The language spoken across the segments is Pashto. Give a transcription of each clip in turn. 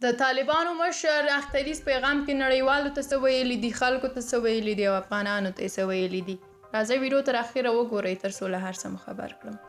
د طالبانو مشر اختریز پیغام کې نړیوالو ته څه ویلي دي، خلکو ته څه ویلي دي او افغانانو ته څه ویلي دي. راځئ ویډیو تر اخره وګورئ تر څو له هر څه خبر کړم.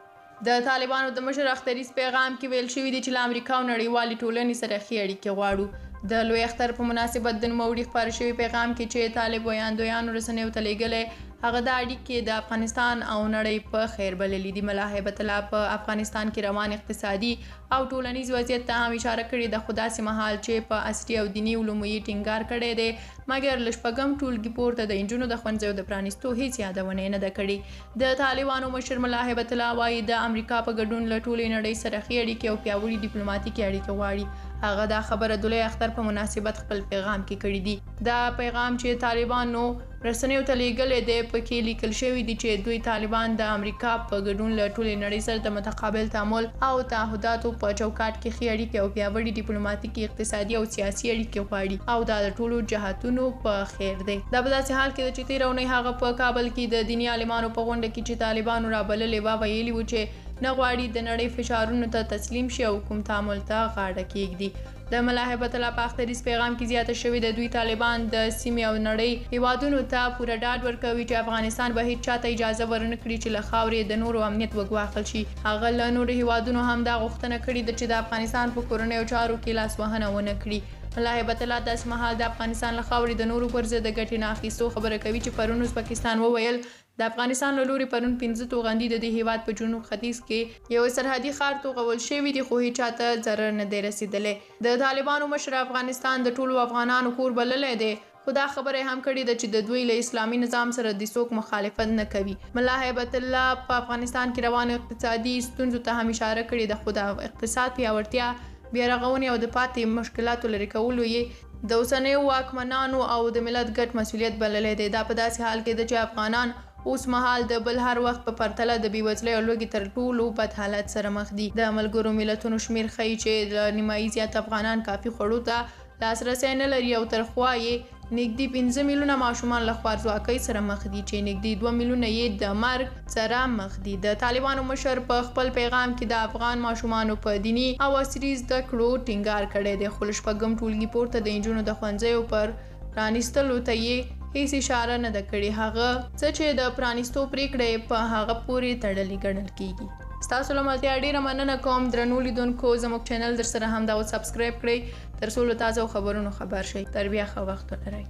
د طالبانو د مشر اختریز پیغام کې ویل شوي دي چې له امریکا او نړیوالې ټولنې سره ښې اړیکې غواړو. د لوی اختر په مناسبت د نوموړي خپاره شوي پیغام کې چې طالب ویاندویانو رسنیو ته لیږلی هغه دا اړیکې د افغانستان او نړۍ په خیر بللي دي. ملا هیبت الله په افغانستان کې روان اقتصادي او ټولنیز وضعیت ته هم اشاره کړې ده، خو داسې مهال چې په عصري او دیني علومو یې ټینګار کړی دی، مګر له شپږم ټولګي پورته د نجونو د ښوونځیو د پرانیستو هیڅ یادونه یې نه ده کړې. د طالبانو مشر ملا هیبت الله وایي د امریکا په ګډون له ټولې نړۍ سره ښې اړیکې او پیاوړي ډیپلوماتیکي اړیکې غواړي. هغه دا خبره د لوی اختر په مناسبت خپل پیغام کې کړې دي. دا پیغام چې طالبانو رسنیو ته لیږلی دی پکې لیکل شوي دي چې دوی طالبان د امریکا په ګډون له ټولې نړۍ سره د متقابل تعامل او تعهداتو په چوکاټ کې ښې اړیکې او پیاوړي ډیپلوماتیکي، اقتصادي او سیاسي اړیکې غواړي او دا د ټولو جهتونو په خیر دی. دا په داسې حال کې ده چې تېره اونۍ هغه په کابل کې د دیني عالمانو په غونډه کې چې طالبانو رابللې وه ویلي وو چې نه غواړي د نړۍ فشارونو ته تسلیم شي او کوم تعامل ته غاړه کېږدي. د ملا هیبت الله په اختریز پیغام کې زیاته شوې ده دوی طالبان د سیمې او نړۍ هیوادونو ته پوره ډاډ ورکوي چې افغانستان به هیڅ چاته اجازه ورنه کړي چې له خاورې د نورو امنیت وګواښل شي. هغه له نورو هیوادونو هم دا غوښتنه کړې ده چې د افغانستان په کورنیو چارو کې لاسوهنه ونه کړي. ملا هیبت الله داسې مهال د افغانستان له خاورې د نورو پر ضد د ګټې نه اخیستو خبره کوي چې پرون ازبکستان وویل د افغانستان له لوري پرون 15 توغندي د دې هیواد په جنوب ختیځ کې یو سرحدي ښار توغول شوي دي، خو هیڅ چاته ضرر نه دی رسېدلی. د طالبانو مشر افغانستان د ټولو افغانانو کور بللی دی، خو دا خبره هم کړې ده چې د دوی له اسلامي نظام سره د څوک مخالفت نه کوي. ملا هیبت الله په افغانستان کې روانو اقتصادي ستونزو ته هم اشاره کړې ده، خو د اقتصاد پیاوړتیا، بیارغونې او د پاتې مشکلاتو لرې کولو یې د اوسنیو واکمنانو او د ملت ګډ مسؤلیت بللی دی. دا په داسې حال کې ده چې افغانان اوس مهال د بل هر وخت په پرتله د بېوزلۍ او لوږې تر ټولو بد حالت سره مخ دي. د ملګرو ملتونو شمیر ښیي چې د نیمایي زیات افغانان کافي خوړو ته لاسرسی نه لري او تر خوا یې نږدې 15 میلیونه ماشومان له خوارځواکۍ سره مخ دي چې نږدې 2 میلیونه یې د مرګ سره مخ دي. د طالبانو مشر په خپل پیغام کې د افغان ماشومانو په دیني او عصري زده کړو ټینګار کړی دی، خو له شپږم ټولګي پورته د نجونو د ښوونځیو پر پرانیستلو ته یې هیڅ اشاره نه ده کړې. هغه څه چې د پرانیستو پریکړې په هغه پورې تړلې ګڼل کیږي. ستاسو له ملتیا ډیره مننه کوم درنو لیدونکو. زموږ چینل در سره همدا سبسکرایب کړئ تر څو له تازه خبرونو خبر شئ. تر بیا ښه وخت ولرئ.